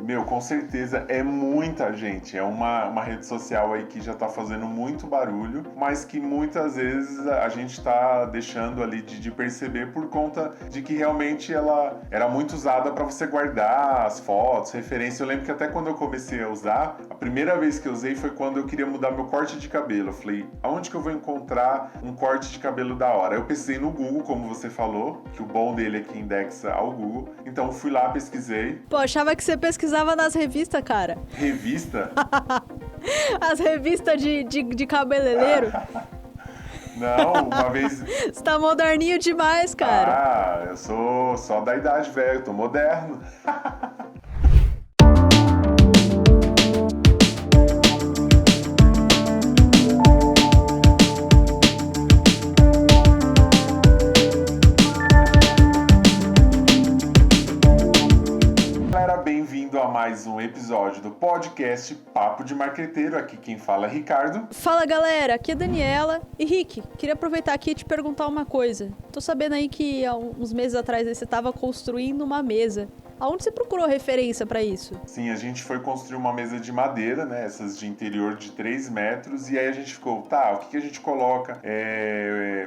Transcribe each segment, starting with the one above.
Meu, com certeza é muita gente. É uma rede social aí que já tá fazendo muito barulho, mas que muitas vezes a gente tá deixando ali de perceber por conta de que realmente ela era muito usada para você guardar as fotos, referência. Eu lembro que até quando eu comecei a usar, a primeira vez que eu usei foi quando eu queria mudar meu corte de cabelo. Eu falei, aonde que eu vou encontrar um corte de cabelo da hora? Eu pesquisei no Google, como você falou, que o bom dele é que indexa ao Google. Então fui lá, pesquisei. Pô, achava que você pesquisava nas revistas, cara. Revista? As revistas de cabeleireiro. Não, uma vez... Você tá moderninho demais, cara. Ah, eu sou só da idade velha, eu tô moderno. Bem-vindo a mais um episódio do podcast Papo de Marqueteiro. Aqui quem fala é Ricardo. Fala, galera, aqui é Daniela. E Rick, queria aproveitar aqui e te perguntar uma coisa. Tô sabendo aí que há uns meses atrás você tava construindo uma mesa. Aonde você procurou referência pra isso? Sim, a gente foi construir uma mesa de madeira, né? Essas de interior de 3 metros. E aí a gente ficou, o que a gente coloca?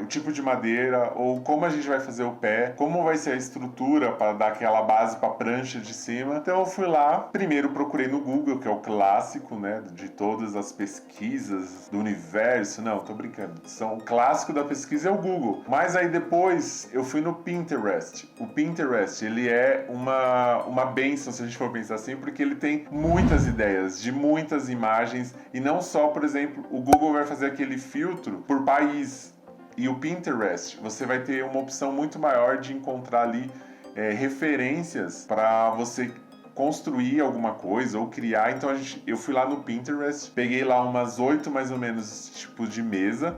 O tipo de madeira, ou como a gente vai fazer o pé, como vai ser a estrutura para dar aquela base para a prancha de cima. Então eu fui lá, primeiro procurei no Google, que é o clássico, né? De todas as pesquisas do universo. Não, tô brincando. O clássico da pesquisa é o Google. Mas aí depois eu fui no Pinterest. O Pinterest, ele é uma bênção, se a gente for pensar assim, porque ele tem muitas ideias, de muitas imagens, e não só, por exemplo, o Google vai fazer aquele filtro por país, e o Pinterest, você vai ter uma opção muito maior de encontrar ali referências para você construir alguma coisa ou criar. Então eu fui lá no Pinterest, peguei lá umas 8 mais ou menos tipos de mesa,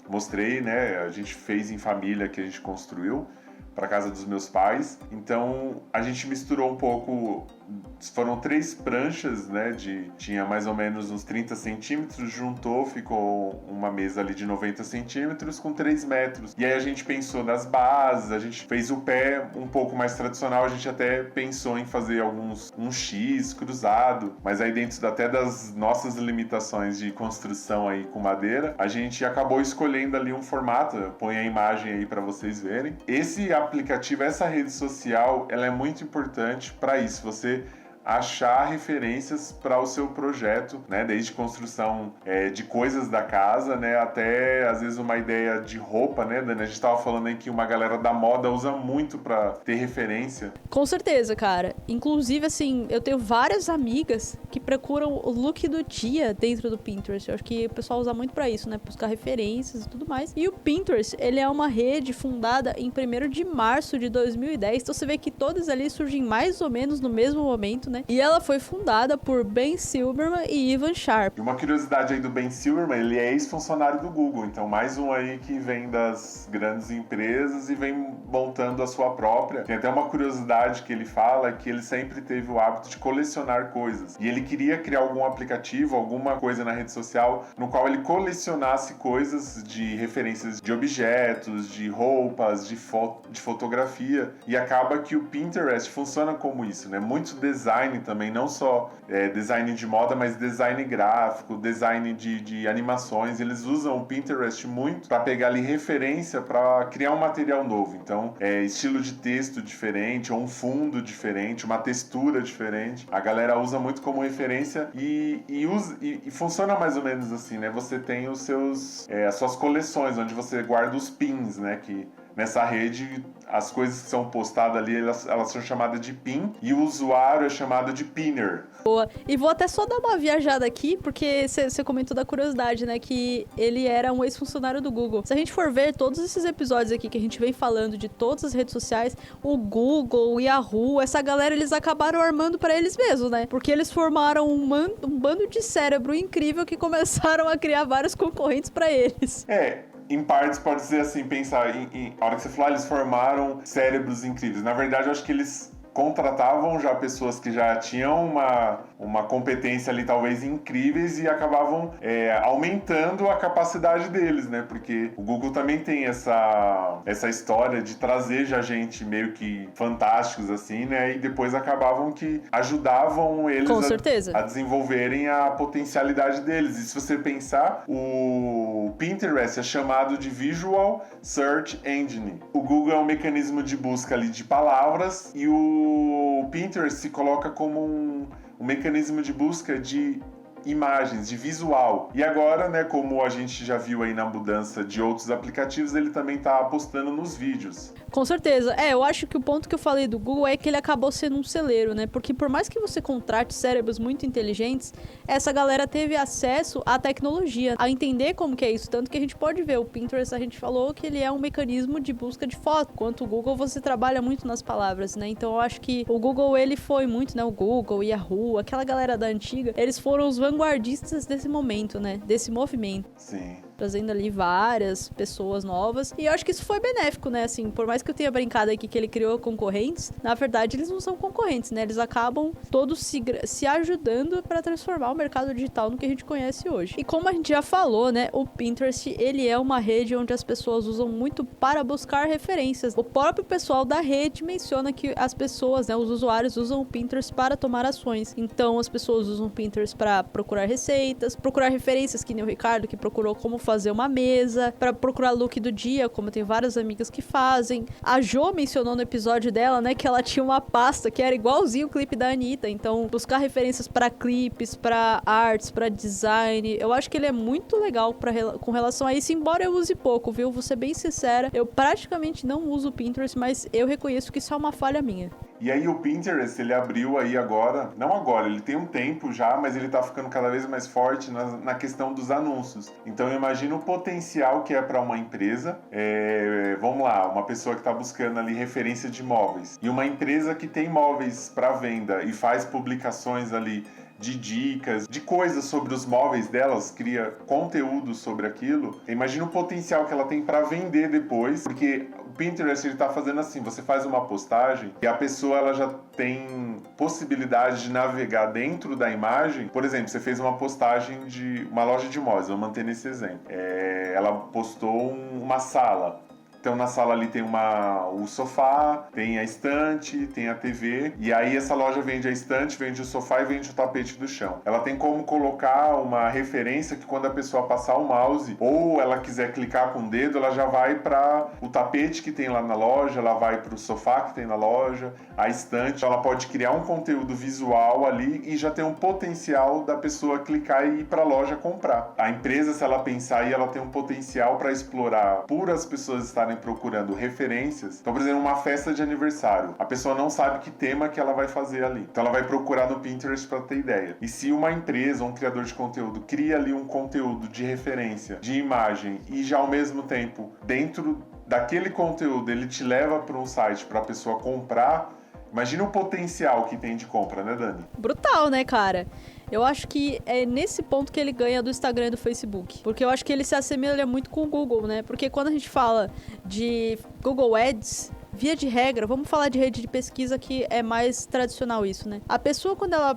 mostrei, né, a gente fez em família, que a gente construiu para casa dos meus pais. Então a gente misturou um pouco, foram 3 pranchas, né, tinha mais ou menos uns 30 centímetros, juntou, ficou uma mesa ali de 90 centímetros com 3 metros. E aí a gente pensou nas bases, a gente fez o pé um pouco mais tradicional, a gente até pensou em fazer um X cruzado, mas aí dentro até das nossas limitações de construção aí com madeira, a gente acabou escolhendo ali um formato. Eu ponho a imagem aí para vocês verem. Esse aplicativo, essa rede social, ela é muito importante para isso, você achar referências para o seu projeto, né? Desde construção de coisas da casa, né? Até às vezes uma ideia de roupa, né, Dani? A gente estava falando aí que uma galera da moda usa muito para ter referência. Com certeza, cara. Inclusive, assim, eu tenho várias amigas que procuram o look do dia dentro do Pinterest. Eu acho que o pessoal usa muito para isso, né? Buscar referências e tudo mais. E o Pinterest, ele é uma rede fundada em 1º de março de 2010. Então você vê que todas ali surgem mais ou menos no mesmo momento, né? E ela foi fundada por Ben Silbermann e Ivan Sharp. E uma curiosidade aí do Ben Silbermann, ele é ex-funcionário do Google, então mais um aí que vem das grandes empresas e vem montando a sua própria. Tem até uma curiosidade que ele fala, que ele sempre teve o hábito de colecionar coisas. E ele queria criar algum aplicativo, alguma coisa na rede social, no qual ele colecionasse coisas de referências de objetos, de roupas, de fotografia. E acaba que o Pinterest funciona como isso, né? Muito design também, não só design de moda, mas design gráfico, design de animações. Eles usam o Pinterest muito para pegar ali referência para criar um material novo. Então, estilo de texto diferente, ou um fundo diferente, uma textura diferente. A galera usa muito como referência e funciona mais ou menos assim, né? Você tem as suas coleções, onde você guarda os pins, né? Que nessa rede, as coisas que são postadas ali, elas são chamadas de pin, e o usuário é chamado de pinner. Boa. E vou até só dar uma viajada aqui, porque você comentou da curiosidade, né? Que ele era um ex-funcionário do Google. Se a gente for ver todos esses episódios aqui que a gente vem falando de todas as redes sociais, o Google, o Yahoo, essa galera, eles acabaram armando pra eles mesmos, né? Porque eles formaram um bando de cérebro incrível que começaram a criar vários concorrentes pra eles. Em partes pode ser assim, pensar a hora que você falou, eles formaram cérebros incríveis. Na verdade, eu acho que eles contratavam já pessoas que já tinham uma competência ali talvez incríveis e acabavam aumentando a capacidade deles, né? Porque o Google também tem essa história de trazer já gente meio que fantásticos assim, né? E depois acabavam que ajudavam eles a desenvolverem a potencialidade deles. E se você pensar, o Pinterest é chamado de Visual Search Engine. O Google é um mecanismo de busca ali de palavras e o Pinterest se coloca como um mecanismo de busca de imagens, de visual. E agora, né, como a gente já viu aí na mudança de outros aplicativos, ele também tá apostando nos vídeos. Com certeza. Eu acho que o ponto que eu falei do Google é que ele acabou sendo um celeiro, né? Porque por mais que você contrate cérebros muito inteligentes, essa galera teve acesso à tecnologia, a entender como que é isso. Tanto que a gente pode ver, o Pinterest, a gente falou que ele é um mecanismo de busca de foto. Enquanto o Google, você trabalha muito nas palavras, né? Então eu acho que o Google, ele foi muito, né? O Google, Yahoo, aquela galera da antiga, eles foram os vanguardistas desse momento, né? Desse movimento. Sim. Trazendo ali várias pessoas novas. E eu acho que isso foi benéfico, né? Assim, por mais que eu tenha brincado aqui que ele criou concorrentes, na verdade eles não são concorrentes, né? Eles acabam todos se ajudando para transformar o mercado digital no que a gente conhece hoje. E como a gente já falou, né? O Pinterest, ele é uma rede onde as pessoas usam muito para buscar referências. O próprio pessoal da rede menciona que as pessoas, né? Os usuários usam o Pinterest para tomar ações. Então, as pessoas usam o Pinterest para procurar receitas, procurar referências, que nem o Ricardo, que procurou como fazer uma mesa, para procurar look do dia, como tem várias amigas que fazem. A Jo mencionou no episódio dela, né, que ela tinha uma pasta que era igualzinho o clipe da Anitta. Então, buscar referências para clipes, para arts, para design, eu acho que ele é muito legal com relação a isso, embora eu use pouco, viu? Vou ser bem sincera, eu praticamente não uso o Pinterest, mas eu reconheço que isso é uma falha minha. E aí o Pinterest, ele abriu aí agora, não agora, ele tem um tempo já, mas ele tá ficando cada vez mais forte na questão dos anúncios. Então eu imagino o potencial que é para uma empresa, vamos lá, uma pessoa que está buscando ali referência de móveis, e uma empresa que tem móveis para venda e faz publicações ali de dicas, de coisas sobre os móveis delas, cria conteúdo sobre aquilo. Imagina o potencial que ela tem para vender depois, porque o Pinterest ele tá fazendo assim, você faz uma postagem e a pessoa ela já tem possibilidade de navegar dentro da imagem. Por exemplo, você fez uma postagem de uma loja de móveis, vou manter nesse exemplo. Ela postou uma sala. Então na sala ali tem o sofá, tem a estante, tem a TV, e aí essa loja vende a estante, vende o sofá e vende o tapete do chão. Ela tem como colocar uma referência que quando a pessoa passar o mouse ou ela quiser clicar com o dedo, ela já vai para o tapete que tem lá na loja, ela vai para o sofá que tem na loja, a estante. Ela pode criar um conteúdo visual ali e já tem um potencial da pessoa clicar e ir para a loja comprar. A empresa, se ela pensar aí, ela tem um potencial para explorar por as pessoas estarem procurando referências. Então, por exemplo, uma festa de aniversário. A pessoa não sabe que tema que ela vai fazer ali. Então, ela vai procurar no Pinterest para ter ideia. E se uma empresa, um criador de conteúdo, cria ali um conteúdo de referência, de imagem, e já ao mesmo tempo, dentro daquele conteúdo, ele te leva para um site para a pessoa comprar, imagina o potencial que tem de compra, né, Dani? Brutal, né, cara? Eu acho que é nesse ponto que ele ganha do Instagram e do Facebook. Porque eu acho que ele se assemelha muito com o Google, né? Porque quando a gente fala de Google Ads, via de regra, vamos falar de rede de pesquisa que é mais tradicional isso, né? A pessoa, quando ela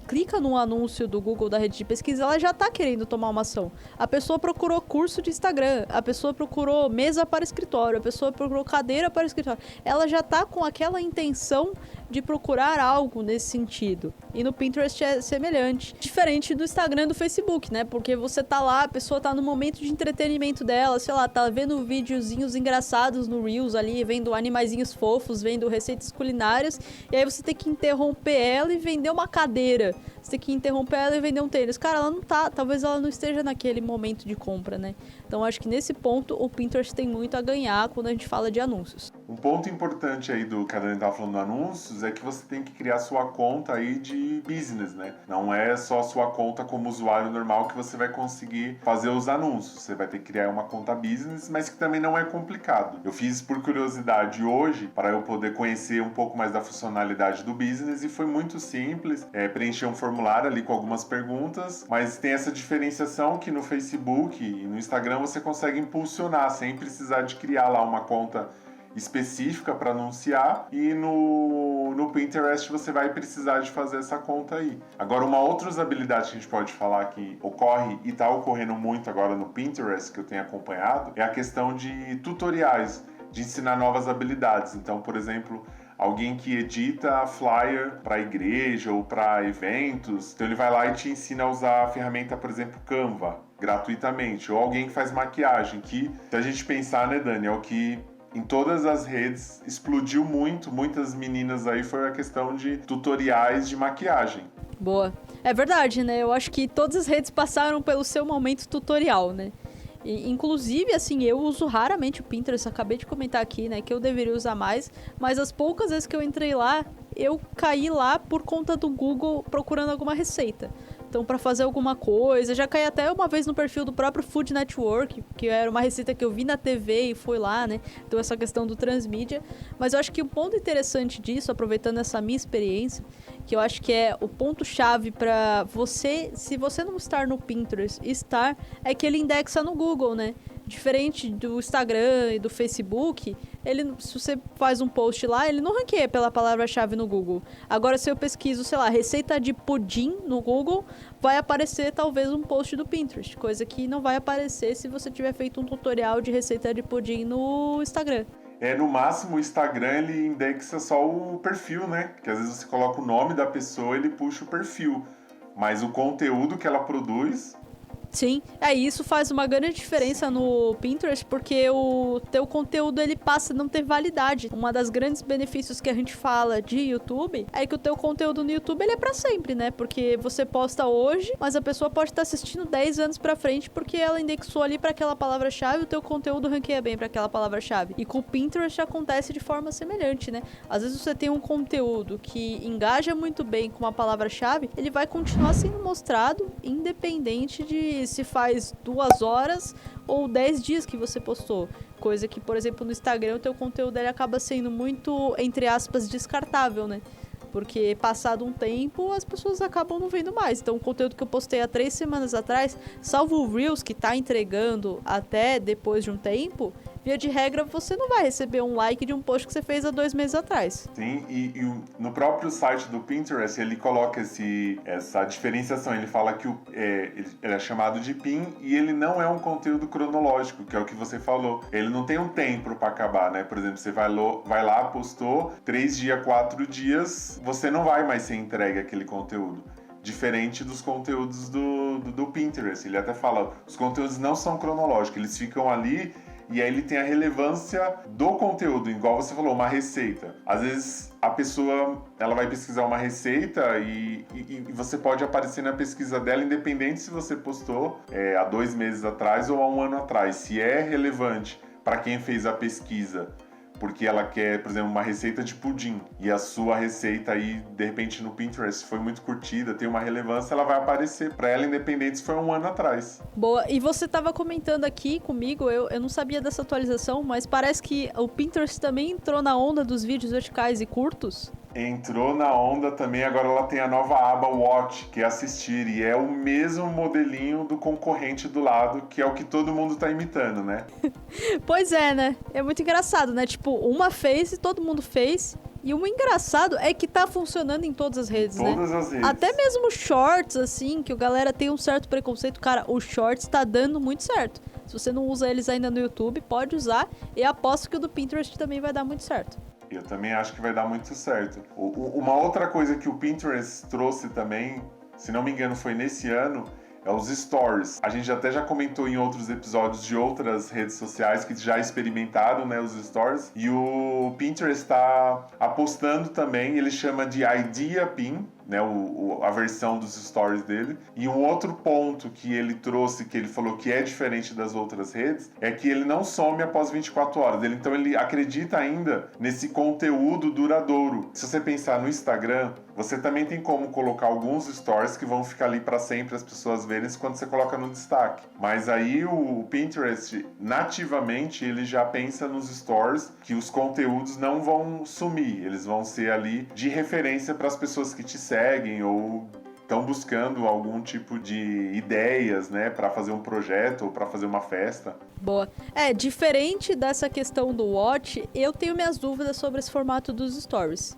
clica num anúncio do Google da rede de pesquisa, ela já tá querendo tomar uma ação. A pessoa procurou curso de Instagram, a pessoa procurou mesa para escritório, a pessoa procurou cadeira para escritório. Ela já tá com aquela intenção de procurar algo nesse sentido. E no Pinterest é semelhante. Diferente do Instagram e do Facebook, né? Porque você tá lá, a pessoa tá no momento de entretenimento dela, sei lá, tá vendo videozinhos engraçados no Reels ali, vendo animaizinhos fofos, vendo receitas culinárias, e aí você tem que interromper ela e vender uma cadeira. Você tem que interromper ela e vender um tênis. Cara, ela não tá, talvez ela não esteja naquele momento de compra, né? Então acho que nesse ponto o Pinterest tem muito a ganhar quando a gente fala de anúncios. Um ponto importante aí do que a Dani tava falando de anúncios é que você tem que criar sua conta aí de business, né? Não é só a sua conta como usuário normal que você vai conseguir fazer os anúncios. Você vai ter que criar uma conta business, mas que também não é complicado. Eu fiz por curiosidade hoje, para eu poder conhecer um pouco mais da funcionalidade do business, e foi muito simples. Preencher um formulário ali com algumas perguntas, mas tem essa diferenciação que no Facebook e no Instagram você consegue impulsionar sem precisar de criar lá uma conta específica para anunciar, e no Pinterest você vai precisar de fazer essa conta aí. Agora, uma outra usabilidade que a gente pode falar que ocorre e está ocorrendo muito agora no Pinterest, que eu tenho acompanhado, é a questão de tutoriais, de ensinar novas habilidades. Então, por exemplo, alguém que edita flyer para igreja ou para eventos, então ele vai lá e te ensina a usar a ferramenta, por exemplo, Canva, gratuitamente. Ou alguém que faz maquiagem, que, se a gente pensar, né, Dani, é o que em todas as redes explodiu muito, muitas meninas aí, foi a questão de tutoriais de maquiagem. Boa. É verdade, né? Eu acho que todas as redes passaram pelo seu momento tutorial, né? E, inclusive, assim, eu uso raramente o Pinterest, acabei de comentar aqui, né, que eu deveria usar mais, mas as poucas vezes que eu entrei lá, eu caí lá por conta do Google procurando alguma receita. Então, para fazer alguma coisa, já caí até uma vez no perfil do próprio Food Network, que era uma receita que eu vi na TV e foi lá, né? Então, essa questão do transmídia. Mas eu acho que o ponto interessante disso, aproveitando essa minha experiência, que eu acho que é o ponto-chave para você, se você não estar no Pinterest, é que ele indexa no Google, né? Diferente do Instagram e do Facebook, se você faz um post lá, ele não ranqueia pela palavra-chave no Google. Agora, se eu pesquiso, sei lá, receita de pudim no Google, vai aparecer talvez um post do Pinterest, coisa que não vai aparecer se você tiver feito um tutorial de receita de pudim no Instagram. No máximo, o Instagram, ele indexa só o perfil, né? Que às vezes você coloca o nome da pessoa, ele puxa o perfil. Mas o conteúdo que ela produz... Sim, isso faz uma grande diferença no Pinterest, porque o teu conteúdo ele passa a não ter validade. Uma das grandes benefícios que a gente fala de YouTube é que o teu conteúdo no YouTube ele é pra sempre, né? Porque você posta hoje, mas a pessoa pode estar assistindo 10 anos pra frente porque ela indexou ali pra aquela palavra-chave e o teu conteúdo ranqueia bem pra aquela palavra-chave. E com o Pinterest acontece de forma semelhante, né? Às vezes você tem um conteúdo que engaja muito bem com uma palavra-chave, ele vai continuar sendo mostrado independente de se faz 2 horas ou 10 dias que você postou. Coisa que, por exemplo, no Instagram, o teu conteúdo ele acaba sendo muito, entre aspas, descartável, né? Porque passado um tempo, as pessoas acabam não vendo mais. Então, o conteúdo que eu postei há 3 semanas atrás, salvo o Reels, que tá entregando até depois de um tempo, via de regra, você não vai receber um like de um post que você fez há 2 meses atrás. Sim, e no próprio site do Pinterest, ele coloca essa diferenciação. Ele fala que ele é chamado de pin e ele não é um conteúdo cronológico, que é o que você falou. Ele não tem um tempo para acabar, né? Por exemplo, você vai lá, postou, 3 dias, 4 dias, você não vai mais ser entregue aquele conteúdo. Diferente dos conteúdos do Pinterest. Ele até fala, os conteúdos não são cronológicos, eles ficam ali. E aí ele tem a relevância do conteúdo, igual você falou, uma receita. Às vezes a pessoa ela vai pesquisar uma receita e você pode aparecer na pesquisa dela, independente se você postou há 2 meses atrás ou há 1 ano atrás. Se é relevante para quem fez a pesquisa, porque ela quer, por exemplo, uma receita de pudim, e a sua receita aí, de repente, no Pinterest foi muito curtida, tem uma relevância, ela vai aparecer para ela, independente se foi 1 ano atrás. Boa, e você estava comentando aqui comigo, eu não sabia dessa atualização, mas parece que o Pinterest também entrou na onda dos vídeos verticais e curtos. Entrou na onda também, agora ela tem a nova aba Watch, que é assistir, e é o mesmo modelinho do concorrente do lado, que é o que todo mundo tá imitando, né? Pois é, né? É muito engraçado, né? Tipo, uma fez e todo mundo fez. E o engraçado é que tá funcionando em todas as redes, né? Todas as redes. Até mesmo shorts, assim, que a galera tem um certo preconceito. Cara, o shorts tá dando muito certo. Se você não usa eles ainda no YouTube, pode usar. E aposto que o do Pinterest também vai dar muito certo. Eu também acho que vai dar muito certo. Uma outra coisa que o Pinterest trouxe também, se não me engano foi nesse ano, é os Stories. A gente até já comentou em outros episódios de outras redes sociais que já experimentaram, né, os Stories. E o Pinterest está apostando também, ele chama de Idea Pin, né, a versão dos stories dele. E um outro ponto que ele trouxe, que ele falou que é diferente das outras redes, é que ele não some após 24 horas. Então ele acredita ainda nesse conteúdo duradouro. Se você pensar no Instagram, você também tem como colocar alguns stories que vão ficar ali para sempre, as pessoas verem quando você coloca no destaque. Mas aí o Pinterest, nativamente, ele já pensa nos stories que os conteúdos não vão sumir. Eles vão ser ali de referência para as pessoas que te seguem ou estão buscando algum tipo de ideias, né, para fazer um projeto ou para fazer uma festa. Boa. Diferente dessa questão do Watch, eu tenho minhas dúvidas sobre esse formato dos stories.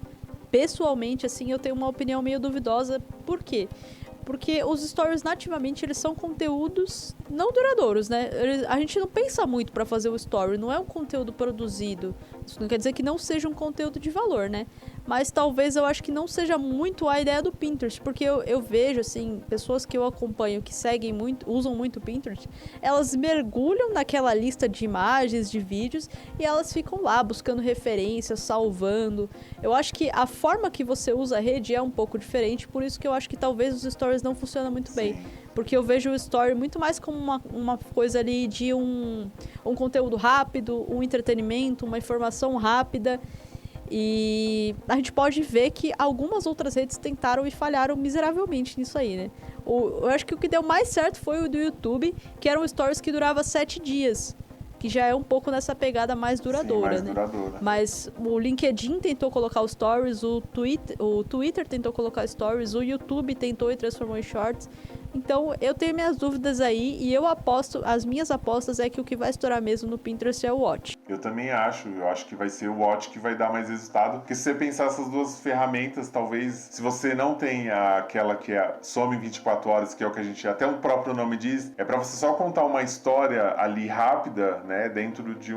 Pessoalmente, assim, eu tenho uma opinião meio duvidosa. Por quê? Porque os stories, nativamente, eles são conteúdos não duradouros, né? A gente não pensa muito pra fazer o story, não é um conteúdo produzido. Isso não quer dizer que não seja um conteúdo de valor, né? Mas talvez eu acho que não seja muito a ideia do Pinterest, porque eu vejo, assim, pessoas que eu acompanho que seguem muito, usam muito o Pinterest, elas mergulham naquela lista de imagens, de vídeos, e elas ficam lá buscando referências, salvando. Eu acho que a forma que você usa a rede é um pouco diferente, por isso que eu acho que talvez os stories não funcionam muito bem. Porque eu vejo o story muito mais como uma coisa ali de um conteúdo rápido, um entretenimento, uma informação rápida. E a gente pode ver que algumas outras redes tentaram e falharam miseravelmente nisso aí, né? Eu acho que o que deu mais certo foi o do YouTube, que eram stories que durava 7 dias. Que já é um pouco nessa pegada mais duradoura, Sim, mais duradoura. Mas o LinkedIn tentou colocar os stories, o Twitter tentou colocar stories, o YouTube tentou e transformou em shorts. Então, eu tenho minhas dúvidas aí e eu aposto, as minhas apostas é que o que vai estourar mesmo no Pinterest é o Watch. Eu também eu acho que vai ser o Watch que vai dar mais resultado, porque se você pensar essas duas ferramentas, talvez, se você não tem aquela que é some em 24 horas, que é o que a gente, até o próprio nome diz, é para você só contar uma história ali rápida, né, dentro de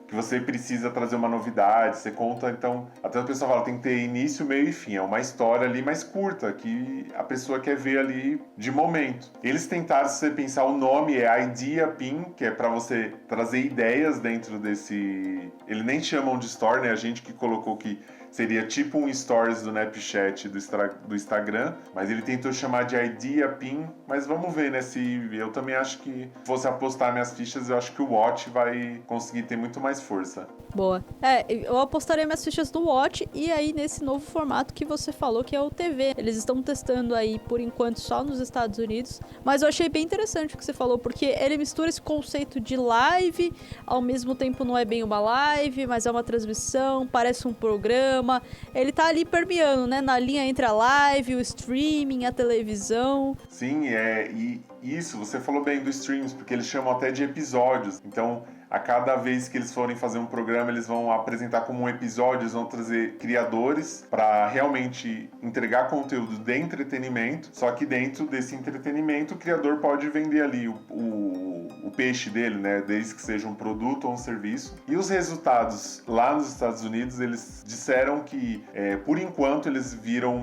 que você precisa trazer uma novidade, você conta, então, até o pessoal fala, tem que ter início, meio e fim, é uma história ali mais curta, que a pessoa quer ver ali de momento. Eles tentaram, se você pensar, o nome é Idea Pin, que é para você trazer ideias dentro desse... Eles nem chamam de store, né, a gente que colocou que seria tipo um stories do Snapchat do Instagram, mas ele tentou chamar de Idea Pin, mas vamos ver, né, se eu também acho que se fosse apostar minhas fichas, eu acho que o Watch vai conseguir ter muito mais força. Boa. Eu apostaria minhas fichas do Watch e aí nesse novo formato que você falou, que é o TV. Eles estão testando aí, por enquanto, só nos Estados Unidos, mas eu achei bem interessante o que você falou, porque ele mistura esse conceito de live, ao mesmo tempo não é bem uma live, mas é uma transmissão, parece um programa. Ele tá ali permeando, né? Na linha entre a live, o streaming, a televisão. Sim, e isso, você falou bem dos streams, porque eles chamam até de episódios. Então, a cada vez que eles forem fazer um programa, eles vão apresentar como um episódio, eles vão trazer criadores para realmente entregar conteúdo de entretenimento. Só que dentro desse entretenimento, o criador pode vender ali o peixe dele, né? Desde que seja um produto ou um serviço. E os resultados lá nos Estados Unidos, eles disseram que, por enquanto, eles viram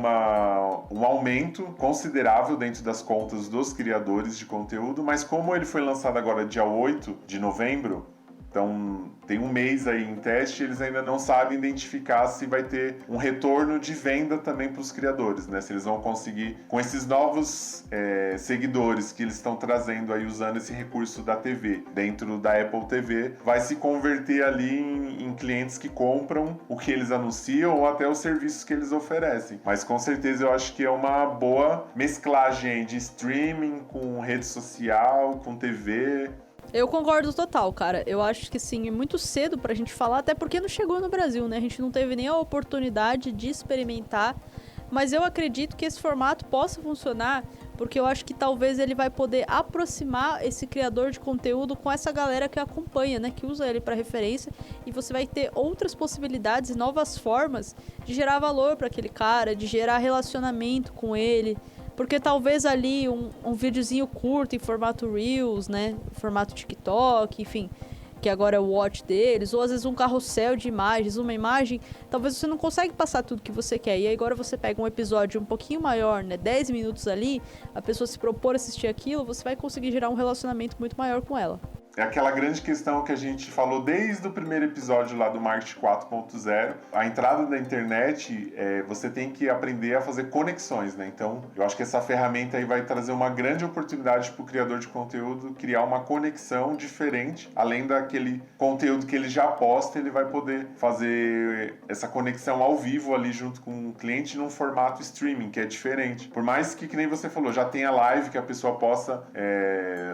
um aumento considerável dentro das contas dos criadores de conteúdo, mas como ele foi lançado agora dia 8 de novembro, então tem um mês aí em teste, eles ainda não sabem identificar se vai ter um retorno de venda também para os criadores, né? Se eles vão conseguir, com esses novos seguidores que eles estão trazendo aí, usando esse recurso da TV, dentro da Apple TV, vai se converter ali em clientes que compram o que eles anunciam ou até os serviços que eles oferecem. Mas com certeza eu acho que é uma boa mesclagem de streaming com rede social, com TV. Eu concordo total, cara. Eu acho que sim, é muito cedo pra gente falar, até porque não chegou no Brasil, né? A gente não teve nem a oportunidade de experimentar. Mas eu acredito que esse formato possa funcionar, porque eu acho que talvez ele vai poder aproximar esse criador de conteúdo com essa galera que acompanha, né? Que usa ele pra referência. E você vai ter outras possibilidades e novas formas de gerar valor pra aquele cara, de gerar relacionamento com ele. Porque talvez ali um videozinho curto em formato Reels, né? Formato TikTok, enfim, que agora é o Watch deles, ou às vezes um carrossel de imagens, uma imagem, talvez você não consegue passar tudo que você quer. E aí agora você pega um episódio um pouquinho maior, né? 10 minutos ali, a pessoa se propor a assistir aquilo, você vai conseguir gerar um relacionamento muito maior com ela. É aquela grande questão que a gente falou desde o primeiro episódio lá do Marketing 4.0. A entrada da internet, você tem que aprender a fazer conexões, né? Então, eu acho que essa ferramenta aí vai trazer uma grande oportunidade para o criador de conteúdo criar uma conexão diferente. Além daquele conteúdo que ele já posta, ele vai poder fazer essa conexão ao vivo ali junto com o cliente num formato streaming, que é diferente. Por mais que nem você falou, já tenha live que a pessoa possa,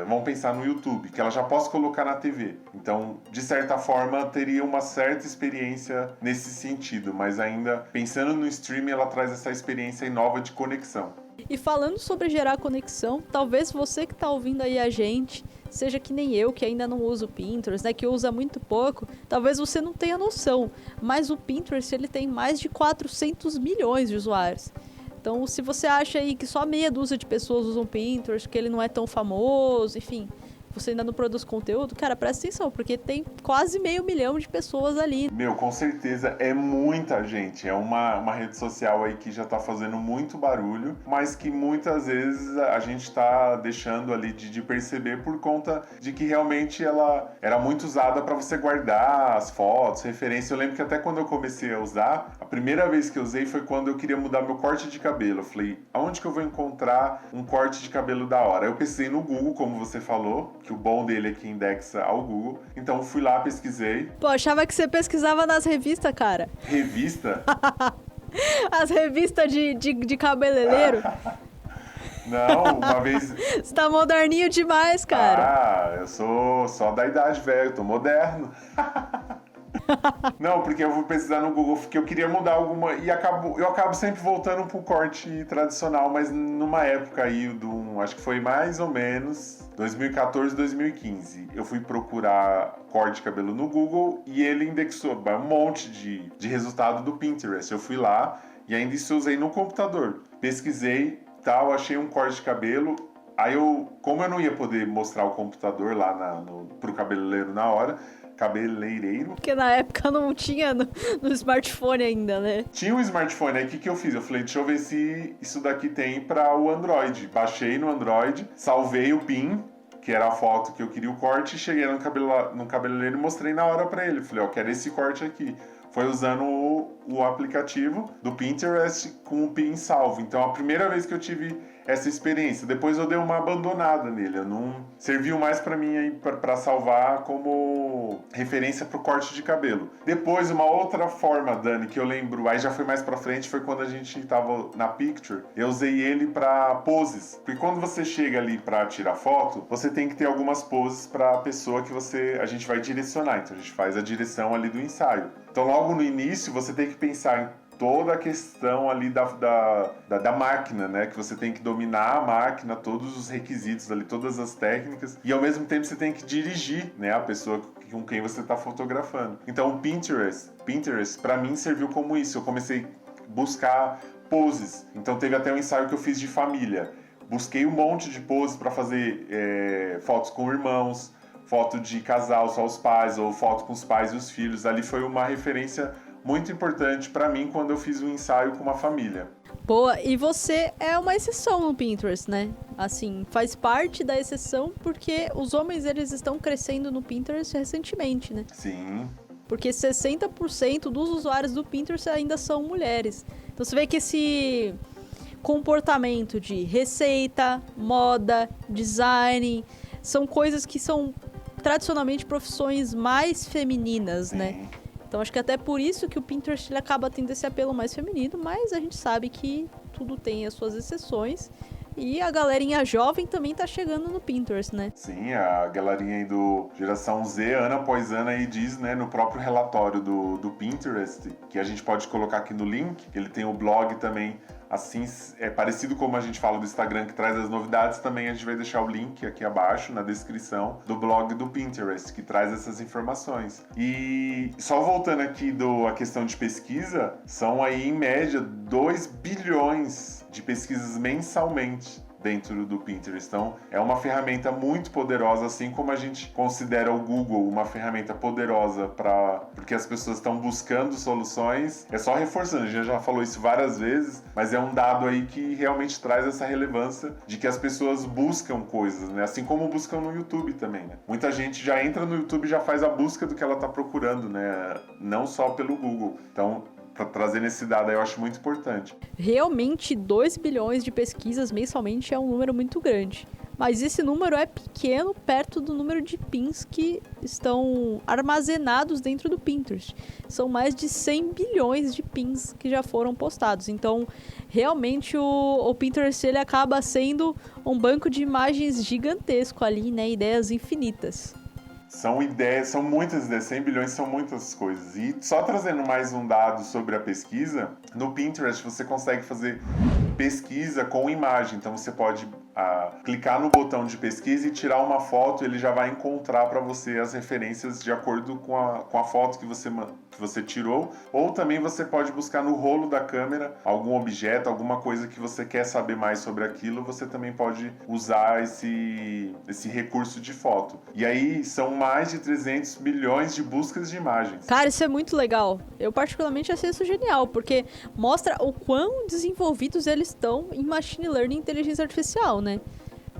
vamos pensar no YouTube, que ela já possa colocar na TV. Então, de certa forma, teria uma certa experiência nesse sentido, mas ainda pensando no streaming, ela traz essa experiência nova de conexão. E falando sobre gerar conexão, talvez você que tá ouvindo aí a gente, seja que nem eu, que ainda não usa o Pinterest, né, que usa muito pouco, talvez você não tenha noção, mas o Pinterest, ele tem mais de 400 milhões de usuários. Então, se você acha aí que só meia dúzia de pessoas usam o Pinterest, que ele não é tão famoso, enfim, você ainda não produz conteúdo, cara, presta atenção, porque tem quase 500 mil de pessoas ali. Meu, com certeza é muita gente. É uma rede social aí que já tá fazendo muito barulho, mas que muitas vezes a gente tá deixando ali de perceber por conta de que realmente ela era muito usada para você guardar as fotos, referência. Eu lembro que até quando eu comecei a usar, a primeira vez que eu usei foi quando eu queria mudar meu corte de cabelo. Eu falei, aonde que eu vou encontrar um corte de cabelo da hora? Eu pesquisei no Google, como você falou, que o bom dele é que indexa ao Google. Então fui lá, pesquisei. Pô, achava que você pesquisava nas revistas, cara. Revista? As revistas de cabeleireiro. Não, uma vez... Você tá moderninho demais, cara. eu sou só da idade, velho. Eu tô moderno. Não, porque eu vou pesquisar no Google, porque eu queria mudar alguma... E eu acabo sempre voltando pro corte tradicional, mas numa época aí, acho que foi mais ou menos 2014, 2015. Eu fui procurar corte de cabelo no Google e ele indexou um monte de resultado do Pinterest. Eu fui lá e ainda isso eu usei no computador. Pesquisei, tal, achei um corte de cabelo. Aí como eu não ia poder mostrar o computador lá pro cabeleireiro na hora, cabeleireiro. Porque na época não tinha no smartphone ainda, né? Tinha um smartphone, aí o que eu fiz? Eu falei, deixa eu ver se isso daqui tem para o Android. Baixei no Android, salvei o PIN, que era a foto que eu queria o corte, cheguei no cabeleireiro e mostrei na hora para ele. Falei, ó, quero esse corte aqui. Foi usando o aplicativo do Pinterest com o PIN salvo. Então, a primeira vez que eu tive essa experiência. Depois eu dei uma abandonada nele. Eu não serviu mais para mim aí para salvar como referência pro corte de cabelo. Depois, uma outra forma, Dani, que eu lembro, aí já foi mais para frente, foi quando a gente tava na Picture. Eu usei ele para poses. Porque quando você chega ali para tirar foto, você tem que ter algumas poses para a pessoa que a gente vai direcionar. Então a gente faz a direção ali do ensaio. Então logo no início você tem que pensar em toda a questão ali da máquina, né? Que você tem que dominar a máquina, todos os requisitos ali, todas as técnicas. E ao mesmo tempo você tem que dirigir, né? A pessoa com quem você está fotografando. Então o Pinterest para mim serviu como isso. Eu comecei a buscar poses. Então teve até um ensaio que eu fiz de família. Busquei um monte de poses para fazer fotos com irmãos, foto de casal, só os pais, ou foto com os pais e os filhos. Ali foi uma referência muito importante para mim quando eu fiz um ensaio com uma família. Boa, e você é uma exceção no Pinterest, né? Assim, faz parte da exceção porque os homens, eles estão crescendo no Pinterest recentemente, né? Sim. Porque 60% dos usuários do Pinterest ainda são mulheres. Então você vê que esse comportamento de receita, moda, design, são coisas que são tradicionalmente profissões mais femininas, né? Então acho que até por isso que o Pinterest ele acaba tendo esse apelo mais feminino, mas a gente sabe que tudo tem as suas exceções. E a galerinha jovem também tá chegando no Pinterest, né? Sim, a galerinha aí do Geração Z, ano após ano, aí diz, né, no próprio relatório do Pinterest, que a gente pode colocar aqui no link, ele tem o blog também, assim, é parecido como a gente fala do Instagram, que traz as novidades, também a gente vai deixar o link aqui abaixo, na descrição, do blog do Pinterest, que traz essas informações. E só voltando aqui a questão de pesquisa, são aí, em média, 2 bilhões de pesquisas mensalmente dentro do Pinterest. Então, é uma ferramenta muito poderosa, assim como a gente considera o Google uma ferramenta poderosa porque as pessoas estão buscando soluções. É só reforçando, a gente já falou isso várias vezes, mas é um dado aí que realmente traz essa relevância de que as pessoas buscam coisas, né? Assim como buscam no YouTube também, né? Muita gente já entra no YouTube e já faz a busca do que ela está procurando, né? Não só pelo Google. Então, trazendo esse dado aí, eu acho muito importante. Realmente, 2 bilhões de pesquisas mensalmente é um número muito grande. Mas esse número é pequeno perto do número de pins que estão armazenados dentro do Pinterest. São mais de 100 bilhões de pins que já foram postados. Então, realmente, o Pinterest ele acaba sendo um banco de imagens gigantesco ali, né? Ideias infinitas. São ideias, são muitas ideias, 100 bilhões são muitas coisas. E só trazendo mais um dado sobre a pesquisa, no Pinterest você consegue fazer pesquisa com imagem. Então você pode clicar no botão de pesquisa e tirar uma foto, ele já vai encontrar para você as referências de acordo com a foto que você tirou. Ou também você pode buscar no rolo da câmera algum objeto, alguma coisa que você quer saber mais sobre aquilo, você também pode usar esse recurso de foto. E aí são mais de 300 milhões de buscas de imagens. Cara, isso é muito legal. Eu particularmente achei isso genial, porque mostra o quão desenvolvidos eles estão em machine learning e inteligência artificial, né?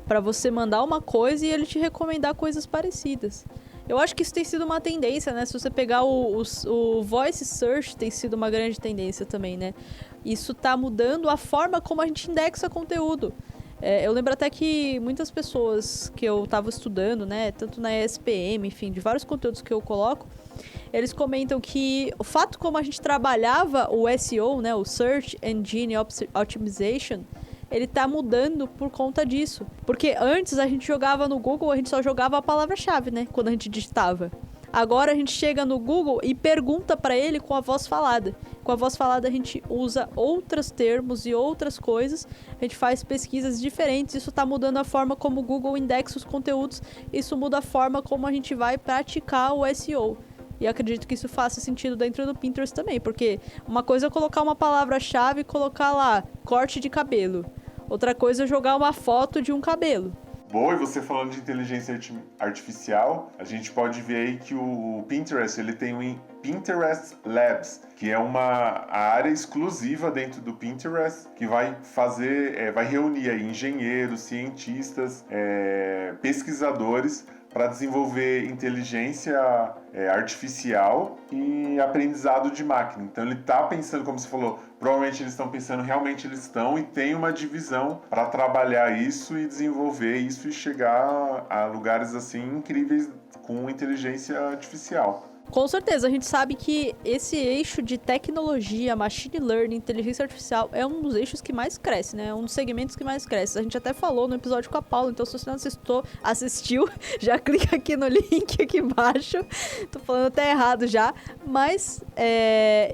Pra você mandar uma coisa e ele te recomendar coisas parecidas. Eu acho que isso tem sido uma tendência, né? Se você pegar o voice search, tem sido uma grande tendência também, né? Isso tá mudando a forma como a gente indexa conteúdo. Eu lembro até que muitas pessoas que eu tava estudando, né? Tanto na ESPM, enfim, de vários conteúdos que eu coloco, eles comentam que o fato como a gente trabalhava o SEO, né? O Search Engine Optimization, ele tá mudando por conta disso. Porque antes a gente jogava no Google, a gente só jogava a palavra-chave, né? Quando a gente digitava. Agora a gente chega no Google e pergunta para ele com a voz falada. Com a voz falada a gente usa outros termos e outras coisas. A gente faz pesquisas diferentes. Isso tá mudando a forma como o Google indexa os conteúdos. Isso muda a forma como a gente vai praticar o SEO. E acredito que isso faça sentido dentro do Pinterest também, porque uma coisa é colocar uma palavra-chave e colocar lá, corte de cabelo. Outra coisa é jogar uma foto de um cabelo. Boa, e você falando de inteligência artificial, a gente pode ver aí que o Pinterest, ele tem o Pinterest Labs, que é a área exclusiva dentro do Pinterest, que vai reunir aí engenheiros, cientistas, pesquisadores, para desenvolver inteligência artificial e aprendizado de máquina. Então ele está pensando, como você falou, provavelmente eles estão pensando, realmente eles estão, e tem uma divisão para trabalhar isso e desenvolver isso e chegar a lugares assim incríveis com inteligência artificial. Com certeza, a gente sabe que esse eixo de tecnologia, machine learning, inteligência artificial é um dos eixos que mais cresce, né? É um dos segmentos que mais cresce. A gente até falou no episódio com a Paula, então se você não assistiu, já clica aqui no link aqui embaixo. Tô falando até errado já, mas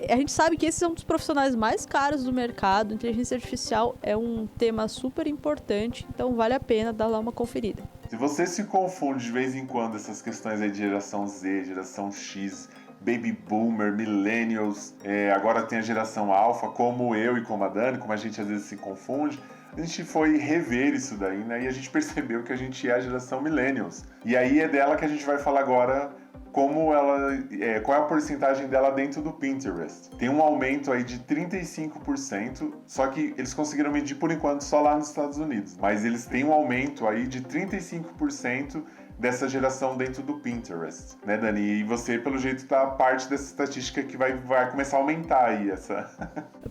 a gente sabe que esse é um dos profissionais mais caros do mercado. Inteligência artificial é um tema super importante, então vale a pena dar lá uma conferida. Se você se confunde de vez em quando essas questões aí de geração Z, geração X, Baby Boomer, Millennials, agora tem a geração Alpha, como eu e como a Dani, como a gente às vezes se confunde, a gente foi rever isso daí, né? E a gente percebeu que a gente é a geração Millennials. E aí é dela que a gente vai falar agora qual é a porcentagem dela dentro do Pinterest. Tem um aumento aí de 35%, só que eles conseguiram medir por enquanto só lá nos Estados Unidos. Mas eles têm um aumento aí de 35% dessa geração dentro do Pinterest, né, Dani? E você, pelo jeito, tá parte dessa estatística que vai começar a aumentar aí essa...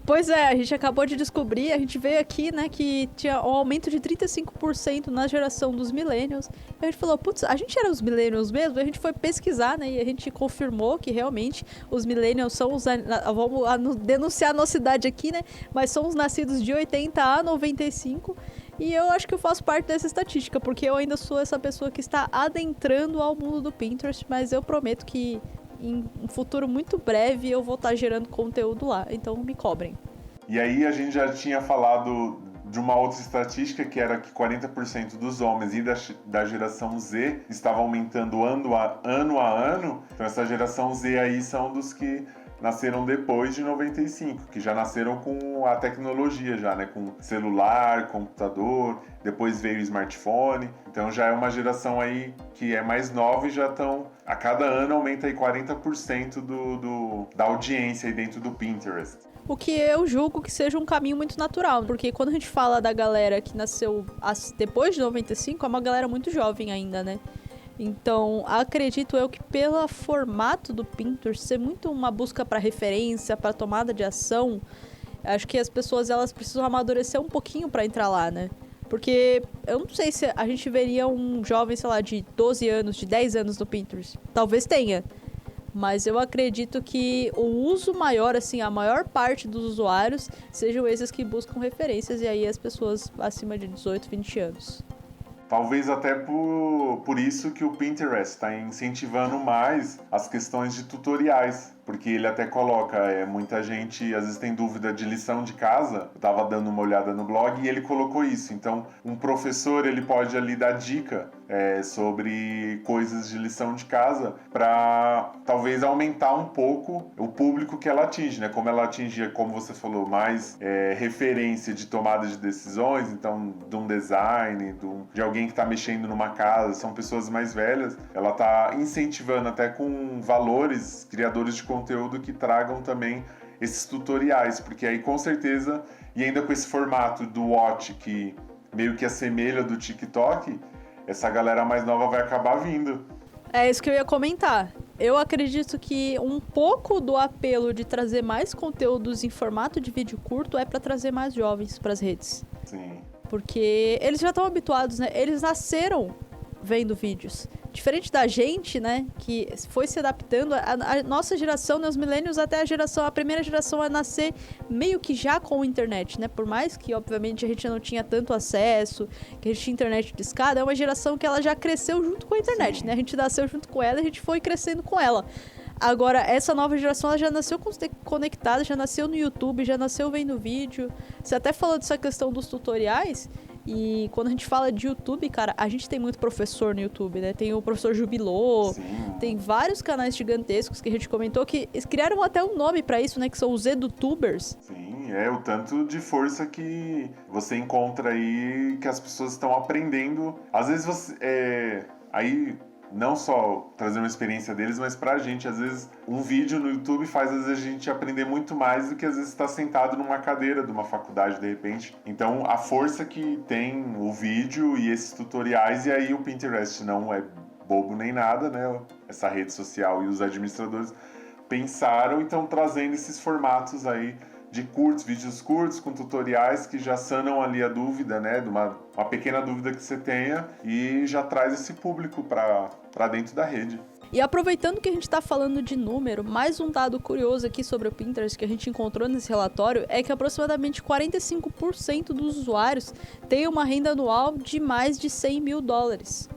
Pois é, a gente acabou de descobrir, a gente veio aqui, né, que tinha um aumento de 35% na geração dos millennials. E a gente falou, putz, a gente era os millennials mesmo? E a gente foi pesquisar, né, e a gente confirmou que realmente os millennials são os... Vamos denunciar a nossa idade aqui, né, mas são os nascidos de 80 a 95. E eu acho que eu faço parte dessa estatística, porque eu ainda sou essa pessoa que está adentrando ao mundo do Pinterest, mas eu prometo que em um futuro muito breve eu vou estar gerando conteúdo lá, então me cobrem. E aí a gente já tinha falado de uma outra estatística, que era que 40% dos homens e da geração Z estavam aumentando ano a ano. Então essa geração Z aí são dos que nasceram depois de 95, que já nasceram com a tecnologia já, né? Com celular, computador, depois veio o smartphone. Então já é uma geração aí que é mais nova e já estão... A cada ano aumenta aí 40% da audiência aí dentro do Pinterest. O que eu julgo que seja um caminho muito natural, porque quando a gente fala da galera que nasceu depois de 95, é uma galera muito jovem ainda, né? Então, acredito eu que pelo formato do Pinterest ser muito uma busca para referência, para tomada de ação, acho que as pessoas elas precisam amadurecer um pouquinho para entrar lá, né? Porque eu não sei se a gente veria um jovem, sei lá, de 12 anos, de 10 anos no Pinterest. Talvez tenha. Mas eu acredito que o uso maior, assim, a maior parte dos usuários sejam esses que buscam referências, e aí as pessoas acima de 18, 20 anos. Talvez até por isso que o Pinterest está incentivando mais as questões de tutoriais. Porque ele até coloca, muita gente às vezes tem dúvida de lição de casa. Eu estava dando uma olhada no blog e ele colocou isso. Então, um professor ele pode ali dar dica sobre coisas de lição de casa para talvez aumentar um pouco o público que ela atinge, né? Como ela atingia, como você falou, mais referência de tomada de decisões, então de um design, de alguém que está mexendo numa casa, são pessoas mais velhas. Ela está incentivando até com valores, criadores de conteúdo que tragam também esses tutoriais, porque aí com certeza, e ainda com esse formato do Watch que meio que assemelha do TikTok, essa galera mais nova vai acabar vindo. É isso que eu ia comentar. Eu acredito que um pouco do apelo de trazer mais conteúdos em formato de vídeo curto é para trazer mais jovens para as redes. Sim. Porque eles já estão habituados, né? Eles nasceram vendo vídeos. Diferente da gente, né, que foi se adaptando, a nossa geração, né, os millennials até a primeira geração a nascer meio que já com a internet, né, por mais que, obviamente, a gente não tinha tanto acesso, que a gente tinha internet de escada, é uma geração que ela já cresceu junto com a internet, Sim. né, a gente nasceu junto com ela e a gente foi crescendo com ela. Agora, essa nova geração, ela já nasceu conectada, já nasceu no YouTube, já nasceu vendo vídeo. Você até falou dessa questão dos tutoriais. E quando a gente fala de YouTube, cara, a gente tem muito professor no YouTube, né? Tem o professor Jubilô, Sim. tem vários canais gigantescos que a gente comentou que criaram até um nome pra isso, né? Que são os edutubers. Sim, o tanto de força que você encontra aí, que as pessoas estão aprendendo. Às vezes você... aí... não só trazer uma experiência deles, mas pra gente, às vezes, um vídeo no YouTube faz às vezes a gente aprender muito mais do que às vezes estar sentado numa cadeira de uma faculdade, de repente. Então, a força que tem o vídeo e esses tutoriais, e aí o Pinterest não é bobo nem nada, né? Essa rede social e os administradores pensaram, então, trazendo esses formatos aí de vídeos curtos com tutoriais que já sanam ali a dúvida, né, de uma pequena dúvida que você tenha e já traz esse público para dentro da rede. E aproveitando que a gente está falando de número, mais um dado curioso aqui sobre o Pinterest que a gente encontrou nesse relatório é que aproximadamente 45% dos usuários têm uma renda anual de mais de $100 mil.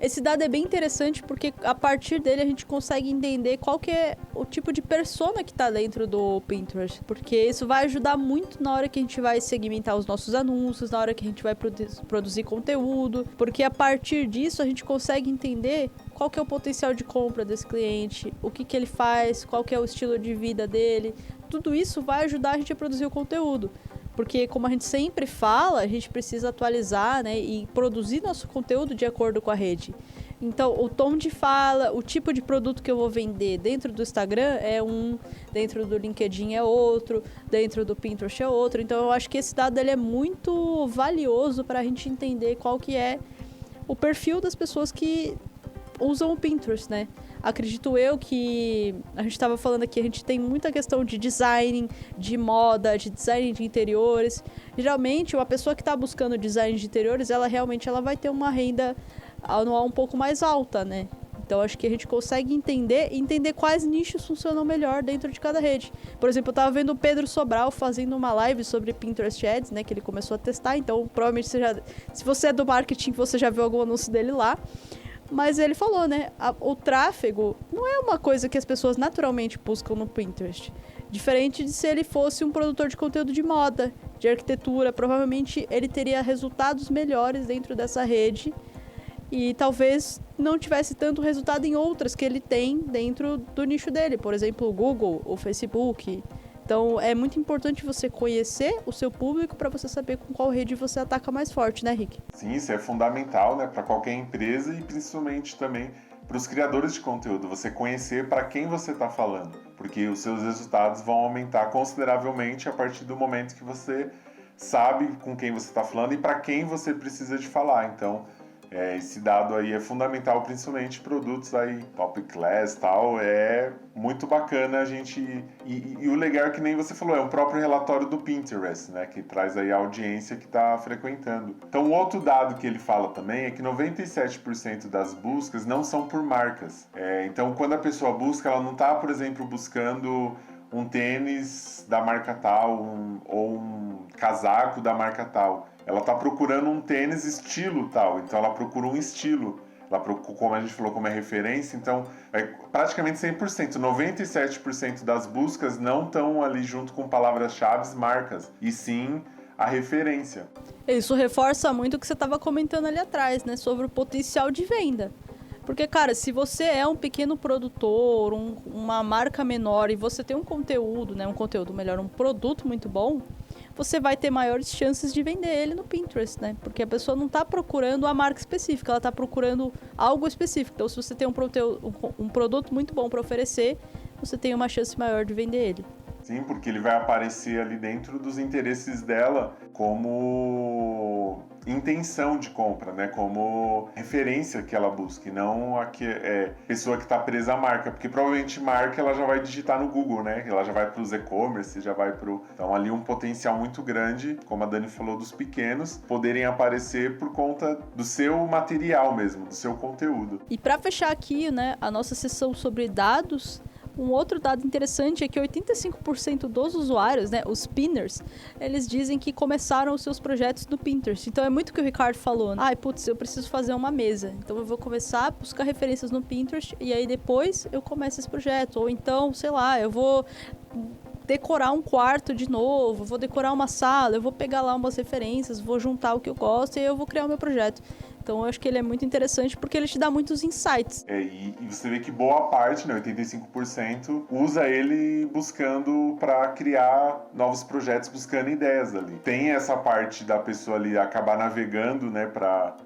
Esse dado é bem interessante porque a partir dele a gente consegue entender qual que é o tipo de persona que está dentro do Pinterest, porque isso vai ajudar muito na hora que a gente vai segmentar os nossos anúncios, na hora que a gente vai produzir conteúdo, porque a partir disso a gente consegue entender qual que é o potencial de compra desse cliente, o que ele faz, qual que é o estilo de vida dele. Tudo isso vai ajudar a gente a produzir o conteúdo. Porque, como a gente sempre fala, a gente precisa atualizar, né, e produzir nosso conteúdo de acordo com a rede. Então, o tom de fala, o tipo de produto que eu vou vender dentro do Instagram é um, dentro do LinkedIn é outro, dentro do Pinterest é outro. Então, eu acho que esse dado ele é muito valioso para a gente entender qual que é o perfil das pessoas que usam o Pinterest, né? Acredito eu que a gente estava falando aqui, a gente tem muita questão de design, de moda, de design de interiores. Geralmente, uma pessoa que está buscando design de interiores, ela realmente vai ter uma renda anual um pouco mais alta, né? Então, acho que a gente consegue entender quais nichos funcionam melhor dentro de cada rede. Por exemplo, eu estava vendo o Pedro Sobral fazendo uma live sobre Pinterest Ads, né? Que ele começou a testar. Então, provavelmente, se você é do marketing, você já viu algum anúncio dele lá. Mas ele falou, né? O tráfego não é uma coisa que as pessoas naturalmente buscam no Pinterest. Diferente de se ele fosse um produtor de conteúdo de moda, de arquitetura. Provavelmente ele teria resultados melhores dentro dessa rede. E talvez não tivesse tanto resultado em outras que ele tem dentro do nicho dele. Por exemplo, o Google, o Facebook. Então, é muito importante você conhecer o seu público para você saber com qual rede você ataca mais forte, né, Rick? Sim, isso é fundamental, né, para qualquer empresa e principalmente também para os criadores de conteúdo. Você conhecer para quem você está falando, porque os seus resultados vão aumentar consideravelmente a partir do momento que você sabe com quem você está falando e para quem você precisa de falar. Então, esse dado aí é fundamental, principalmente produtos aí, top class e tal, é muito bacana a gente... E o legal é que nem você falou, é um próprio relatório do Pinterest, né, que traz aí a audiência que está frequentando. Então, um outro dado que ele fala também é que 97% das buscas não são por marcas. Então, quando a pessoa busca, ela não está, por exemplo, buscando um tênis da marca tal, ou um casaco da marca tal. Ela tá procurando um tênis estilo tal, então ela procura um estilo. Ela procura, como a gente falou, como é referência, então é praticamente 100%, 97% das buscas não estão ali junto com palavras-chave, marcas, e sim a referência. Isso reforça muito o que você estava comentando ali atrás, né? Sobre o potencial de venda. Porque, cara, se você é um pequeno produtor, uma marca menor e você tem um conteúdo, né? Um produto muito bom, você vai ter maiores chances de vender ele no Pinterest, né? Porque a pessoa não está procurando a marca específica, ela está procurando algo específico. Então, se você tem um produto muito bom para oferecer, você tem uma chance maior de vender ele. Sim, porque ele vai aparecer ali dentro dos interesses dela como intenção de compra, né? Como referência que ela busca, e não a pessoa que está presa à marca, porque provavelmente marca ela já vai digitar no Google, né? Ela já vai para os e-commerce, já vai para Então ali um potencial muito grande, como a Dani falou, dos pequenos poderem aparecer por conta do seu material mesmo, do seu conteúdo. E para fechar aqui, né, a nossa sessão sobre dados, um outro dado interessante é que 85% dos usuários, né, os pinners, eles dizem que começaram os seus projetos no Pinterest. Então é muito o que o Ricardo falou, né? Eu preciso fazer uma mesa. Então eu vou começar a buscar referências no Pinterest e aí depois eu começo esse projeto. Ou então, sei lá, eu vou decorar um quarto de novo, vou decorar uma sala, eu vou pegar lá umas referências, vou juntar o que eu gosto e aí eu vou criar o meu projeto. Então, eu acho que ele é muito interessante porque ele te dá muitos insights. E você vê que boa parte, né, 85%, usa ele buscando para criar novos projetos, buscando ideias ali. Tem essa parte da pessoa ali acabar navegando, né,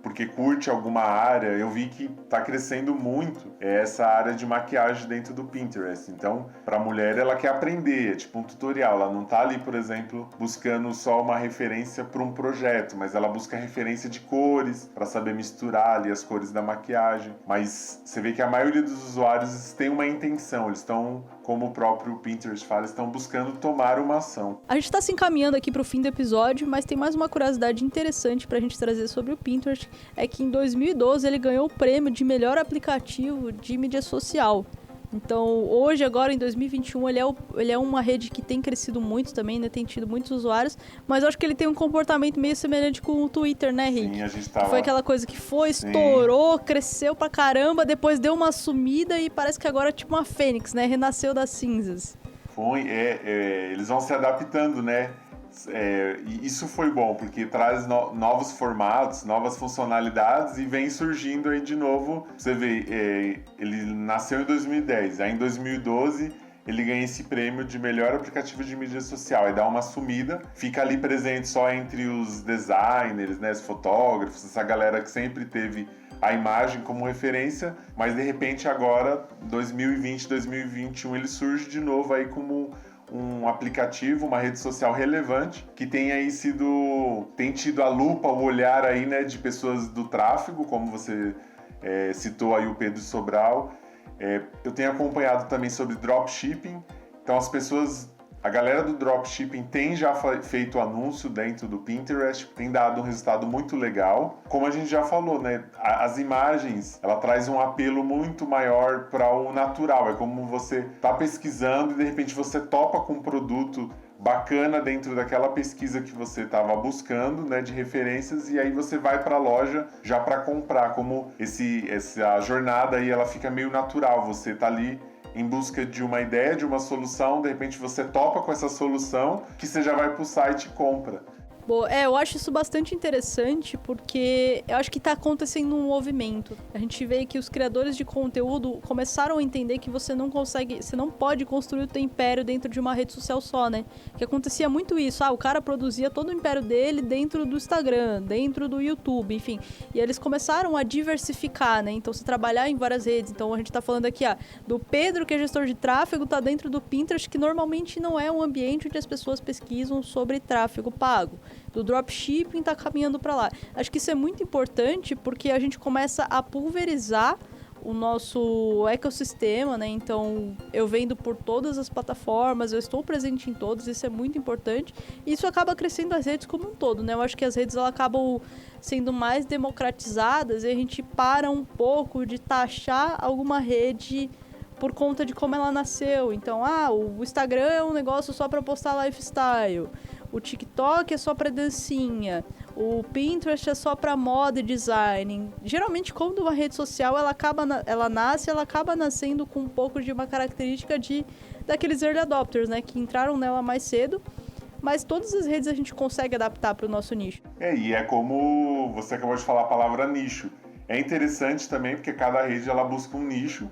porque curte alguma área. Eu vi que tá crescendo muito essa área de maquiagem dentro do Pinterest. Então, para a mulher, ela quer aprender, é tipo um tutorial. Ela não tá ali, por exemplo, buscando só uma referência para um projeto, mas ela busca referência de cores para saber misturar ali as cores da maquiagem, mas você vê que a maioria dos usuários tem uma intenção, eles estão, como o próprio Pinterest fala, estão buscando tomar uma ação. A gente está se encaminhando aqui para o fim do episódio, mas tem mais uma curiosidade interessante para a gente trazer sobre o Pinterest, é que em 2012 ele ganhou o prêmio de melhor aplicativo de mídia social. Então, hoje, agora, em 2021, ele é uma rede que tem crescido muito também, né? Tem tido muitos usuários, mas eu acho que ele tem um comportamento meio semelhante com o Twitter, né, Rick? Sim, a gente tava... Foi aquela coisa que estourou, cresceu pra caramba, depois deu uma sumida e parece que agora é tipo uma fênix, né? Renasceu das cinzas. Eles vão se adaptando, né? E isso foi bom, porque traz novos formatos, novas funcionalidades e vem surgindo aí de novo. Você vê, ele nasceu em 2010, aí em 2012 ele ganha esse prêmio de melhor aplicativo de mídia social, aí dá uma sumida, fica ali presente só entre os designers, né, os fotógrafos, essa galera que sempre teve a imagem como referência, mas de repente agora, 2020, 2021, ele surge de novo aí como um aplicativo, uma rede social relevante, que tem tido a lupa, o olhar aí, né, de pessoas do tráfego, como você citou aí o Pedro Sobral. Eu tenho acompanhado também sobre dropshipping, então a galera do dropshipping tem já feito anúncio dentro do Pinterest, tem dado um resultado muito legal. Como a gente já falou, né, as imagens, ela traz um apelo muito maior para o natural. É como você tá pesquisando e de repente você topa com um produto bacana dentro daquela pesquisa que você estava buscando, né, de referências, e aí você vai para a loja já para comprar. Como essa jornada aí, ela fica meio natural. Você tá ali em busca de uma ideia, de uma solução, de repente você topa com essa solução, que você já vai pro site e compra. Bom, eu acho isso bastante interessante porque eu acho que está acontecendo um movimento. A gente vê que os criadores de conteúdo começaram a entender que você não pode construir o teu império dentro de uma rede social só, né? Que acontecia muito isso, o cara produzia todo o império dele dentro do Instagram, dentro do YouTube, enfim. E eles começaram a diversificar, né? Então, se trabalhar em várias redes. Então, a gente tá falando aqui, do Pedro, que é gestor de tráfego, tá dentro do Pinterest, que normalmente não é um ambiente onde as pessoas pesquisam sobre tráfego pago. Do dropshipping tá caminhando para lá. Acho que isso é muito importante porque a gente começa a pulverizar o nosso ecossistema, né? Então, eu vendo por todas as plataformas, eu estou presente em todas, isso é muito importante. E isso acaba crescendo as redes como um todo, né? Eu acho que as redes elas acabam sendo mais democratizadas e a gente para um pouco de taxar alguma rede por conta de como ela nasceu. Então, o Instagram é um negócio só para postar lifestyle. o TikTok é só pra dancinha, o Pinterest é só pra moda e design. Geralmente, quando uma rede social ela acaba nascendo com um pouco de uma característica daqueles early adopters, né, que entraram nela mais cedo. Mas todas as redes a gente consegue adaptar para o nosso nicho. E é como você acabou de falar a palavra nicho. É interessante também porque cada rede ela busca um nicho,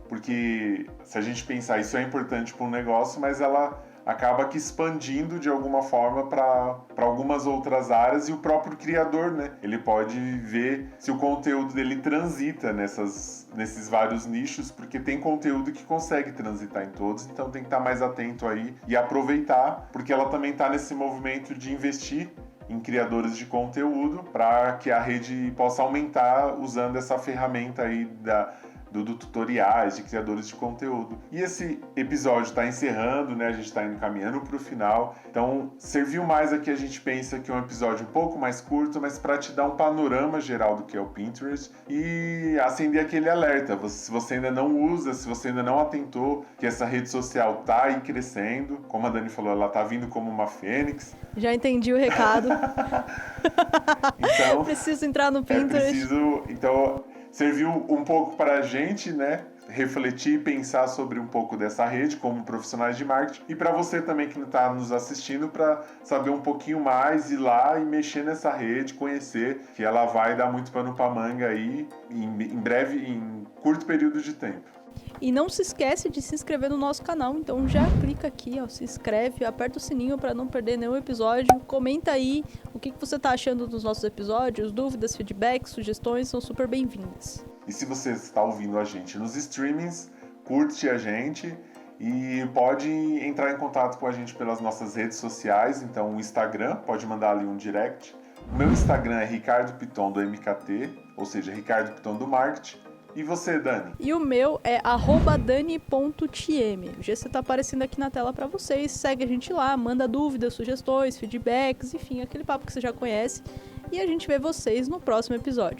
porque se a gente pensar, isso é importante para um negócio, mas ela acaba que expandindo de alguma forma para algumas outras áreas, e o próprio criador, né? Ele pode ver se o conteúdo dele transita nesses vários nichos, porque tem conteúdo que consegue transitar em todos, então tem que estar mais atento aí e aproveitar, porque ela também está nesse movimento de investir em criadores de conteúdo para que a rede possa aumentar usando essa ferramenta aí do tutoriais, de criadores de conteúdo. E esse episódio está encerrando, né? A gente está indo caminhando para o final. Então, serviu mais aqui, a gente pensa que é um episódio um pouco mais curto, mas para te dar um panorama geral do que é o Pinterest e acender aquele alerta. Se você ainda não usa, se você ainda não atentou que essa rede social tá aí crescendo, como a Dani falou, ela tá vindo como uma fênix. Já entendi o recado. Então, preciso entrar no Pinterest. Então, serviu um pouco para a gente, né, refletir e pensar sobre um pouco dessa rede como profissionais de marketing, e para você também que está nos assistindo, para saber um pouquinho mais, ir lá e mexer nessa rede, conhecer, que ela vai dar muito pano para manga aí em breve, em curto período de tempo. E não se esquece de se inscrever no nosso canal, então já clica aqui, ó, se inscreve, aperta o sininho para não perder nenhum episódio, comenta aí o que você tá achando dos nossos episódios, dúvidas, feedbacks, sugestões são super bem-vindas. E se você está ouvindo a gente nos streamings, curte a gente e pode entrar em contato com a gente pelas nossas redes sociais, então o Instagram, pode mandar ali um direct. O meu Instagram é Ricardo Piton do MKT, ou seja, Ricardo Piton do Marketing. E você, Dani? E o meu é @dani.tm. O GC tá aparecendo aqui na tela para vocês. Segue a gente lá, manda dúvidas, sugestões, feedbacks, enfim, aquele papo que você já conhece. E a gente vê vocês no próximo episódio.